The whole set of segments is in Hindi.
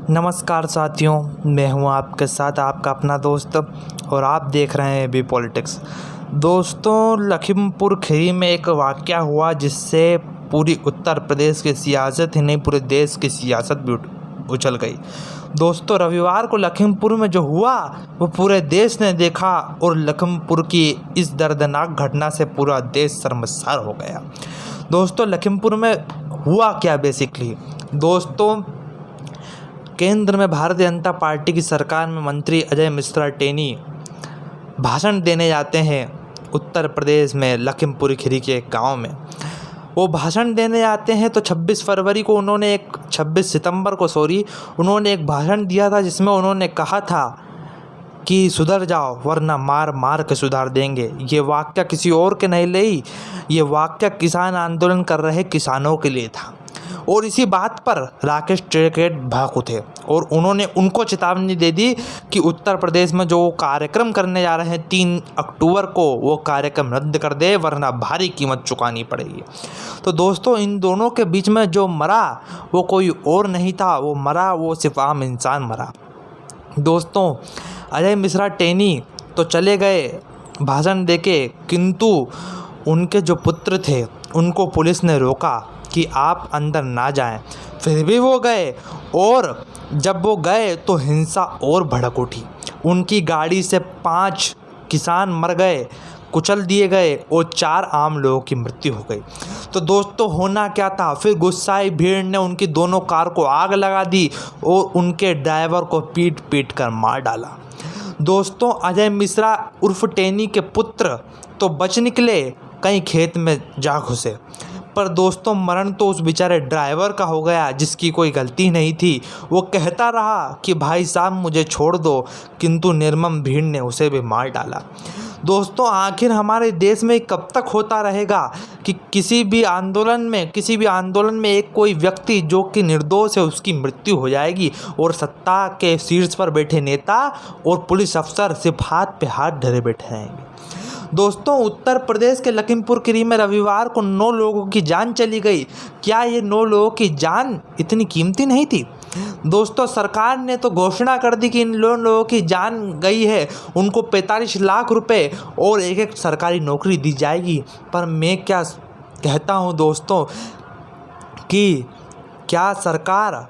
नमस्कार साथियों, मैं हूं आपके साथ आपका अपना दोस्त और आप देख रहे हैं बी पॉलिटिक्स। दोस्तों, लखीमपुर खीरी में एक वाक़या हुआ जिससे पूरी उत्तर प्रदेश की सियासत ही नहीं पूरे देश की सियासत भी उछल गई। दोस्तों, रविवार को लखीमपुर में जो हुआ वो पूरे देश ने देखा और लखीमपुर की इस दर्दनाक घटना से पूरा देश शर्मसार हो गया। दोस्तों, लखीमपुर में हुआ क्या बेसिकली, दोस्तों, केंद्र में भारतीय जनता पार्टी की सरकार में मंत्री अजय मिश्रा टेनी भाषण देने जाते हैं उत्तर प्रदेश में लखीमपुर खीरी के एक गांव में। वो भाषण देने जाते हैं तो 26 सितंबर को उन्होंने एक भाषण दिया था जिसमें उन्होंने कहा था कि सुधर जाओ वरना मार मार के सुधार देंगे। ये वाक्य किसी और के नहीं ली, ये वाक्य किसान आंदोलन कर रहे किसानों के लिए था। और इसी बात पर राकेश टिकैत भाग उठे और उन्होंने उनको चेतावनी दे दी कि उत्तर प्रदेश में जो कार्यक्रम करने जा रहे हैं 3 अक्टूबर को, वो कार्यक्रम रद्द कर दे वरना भारी कीमत चुकानी पड़ेगी। तो दोस्तों, इन दोनों के बीच में जो मरा वो कोई और नहीं था, वो सिर्फ आम इंसान मरा। दोस्तों, अजय मिश्रा टेनी तो चले गए भाषण देके, किंतु उनके जो पुत्र थे उनको पुलिस ने रोका कि आप अंदर ना जाएं। फिर भी वो गए और जब वो गए तो हिंसा और भड़क उठी। उनकी गाड़ी से 5 किसान मर गए, कुचल दिए गए और 4 आम लोगों की मृत्यु हो गई। तो दोस्तों, होना क्या था, फिर गुस्साई भीड़ ने उनकी दोनों कार को आग लगा दी और उनके ड्राइवर को पीट पीट कर मार डाला। दोस्तों, अजय मिश्रा उर्फ टेनी के पुत्र तो बच निकले, कहीं खेत में जा घुसे, पर दोस्तों मरण तो उस बेचारे ड्राइवर का हो गया जिसकी कोई गलती नहीं थी। वो कहता रहा कि भाई साहब मुझे छोड़ दो, किंतु निर्मम भीड़ ने उसे भी मार डाला। दोस्तों, आखिर हमारे देश में कब तक होता रहेगा कि किसी भी आंदोलन में एक कोई व्यक्ति जो कि निर्दोष है उसकी मृत्यु हो जाएगी और सत्ता के शीर्ष पर बैठे नेता और पुलिस अफसर सिर्फ हाथ पे हाथ धरे बैठे रहेंगे। दोस्तों, उत्तर प्रदेश के लखीमपुर खीरी में रविवार को 9 लोगों की जान चली गई। क्या ये 9 लोगों की जान इतनी कीमती नहीं थी? दोस्तों, सरकार ने तो घोषणा कर दी कि इन लोगों की जान गई है, उनको 45 लाख रुपए और एक सरकारी नौकरी दी जाएगी। पर मैं क्या कहता हूँ दोस्तों कि क्या सरकार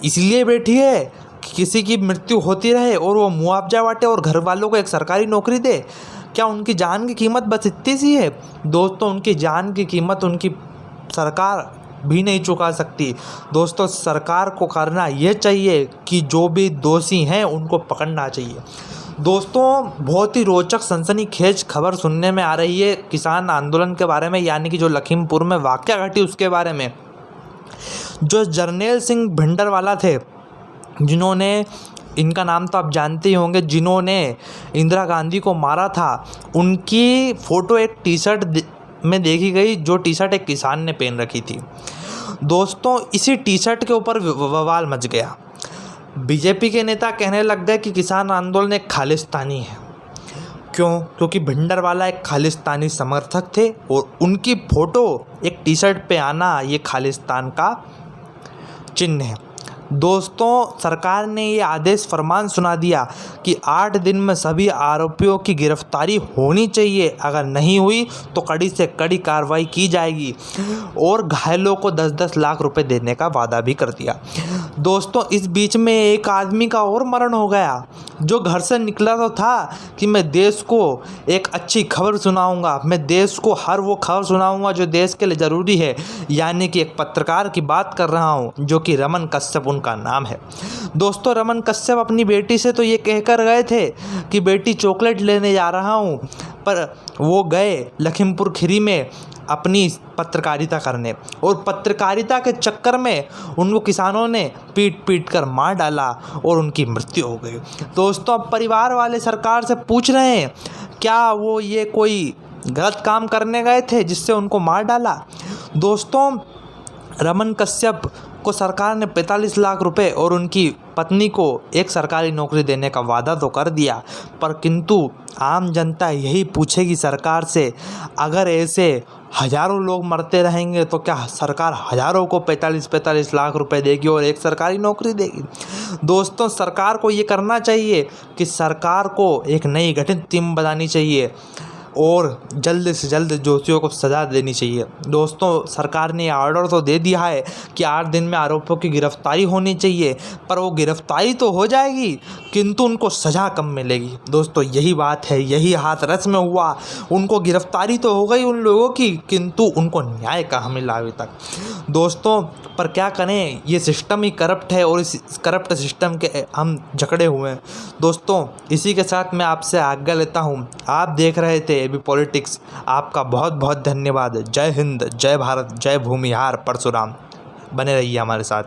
इसलिए बैठी है कि किसी की मृत्यु होती रहे और वो मुआवजा बांटे और घर वालों को एक सरकारी नौकरी दे? क्या उनकी जान की कीमत बस इतनी सी है? दोस्तों, उनकी जान की कीमत उनकी सरकार भी नहीं चुका सकती। दोस्तों, सरकार को करना ये चाहिए कि जो भी दोषी हैं उनको पकड़ना चाहिए। दोस्तों, बहुत ही रोचक सनसनीखेज खबर सुनने में आ रही है किसान आंदोलन के बारे में, यानी कि जो लखीमपुर में वाक़या घटी उसके बारे में। जो जर्नैल सिंह भिंडरवाला थे, जिन्होंने, इनका नाम तो आप जानते ही होंगे, जिन्होंने इंदिरा गांधी को मारा था, उनकी फ़ोटो एक टी-शर्ट में देखी गई, जो टी-शर्ट एक किसान ने पहन रखी थी। दोस्तों, इसी टी-शर्ट के ऊपर बवाल मच गया। बीजेपी के नेता कहने लग गए कि किसान आंदोलन एक खालिस्तानी है। क्यों? क्योंकि भिंडरवाला एक खालिस्तानी समर्थक थे और उनकी फ़ोटो एक टी-शर्ट पे आना ये खालिस्तान का चिन्ह है। दोस्तों, सरकार ने ये आदेश फरमान सुना दिया कि 8 दिन में सभी आरोपियों की गिरफ्तारी होनी चाहिए, अगर नहीं हुई तो कड़ी से कड़ी कार्रवाई की जाएगी और घायलों को 10-10 लाख रुपए देने का वादा भी कर दिया। दोस्तों, इस बीच में एक आदमी का और मरण हो गया, जो घर से निकला तो था कि मैं देश को एक अच्छी खबर सुनाऊंगा, मैं देश को हर वो खबर सुनाऊंगा जो देश के लिए ज़रूरी है, यानी कि एक पत्रकार की बात कर रहा हूं जो कि रमन कश्यप का नाम है। दोस्तों, रमन कश्यप अपनी बेटी से तो ये कहकर गए थे कि बेटी चॉकलेट लेने जा रहा हूं, पर वो गए लखीमपुर खीरी में अपनी पत्रकारिता करने और पत्रकारिता के चक्कर में उनको किसानों ने पीट पीट कर मार डाला और उनकी मृत्यु हो गई। दोस्तों, अब परिवार वाले सरकार से पूछ रहे हैं क्या वो ये कोई गलत काम करने गए थे जिससे उनको मार डाला? दोस्तों, रमन कश्यप को सरकार ने 45 लाख रुपए और उनकी पत्नी को एक सरकारी नौकरी देने का वादा तो कर दिया, पर किंतु आम जनता यही पूछेगी सरकार से, अगर ऐसे हज़ारों लोग मरते रहेंगे तो क्या सरकार हज़ारों को 45-45 लाख रुपए देगी और एक सरकारी नौकरी देगी? दोस्तों, सरकार को ये करना चाहिए कि सरकार को एक नई गठित टीम बनानी चाहिए और जल्द से जल्द दोषियों को सज़ा देनी चाहिए। दोस्तों, सरकार ने ऑर्डर तो दे दिया है कि 8 दिन में आरोपियों की गिरफ्तारी होनी चाहिए, पर वो गिरफ्तारी तो हो जाएगी किंतु उनको सज़ा कम मिलेगी। दोस्तों, यही बात है, यही हाथरस में हुआ। उनको गिरफ्तारी तो हो गई उन लोगों की, किंतु उनको न्याय कहाँ मिला अभी तक। दोस्तों, पर क्या करें, ये सिस्टम ही करप्ट है और इस करप्ट सिस्टम के हम जकड़े हुए हैं। दोस्तों, इसी के साथ मैं आपसे आज्ञा लेता हूँ। आप देख रहे थे एबी पॉलिटिक्स। आपका बहुत बहुत धन्यवाद। जय हिंद, जय भारत, जय भूमिहार परशुराम। बने रहिए हमारे साथ।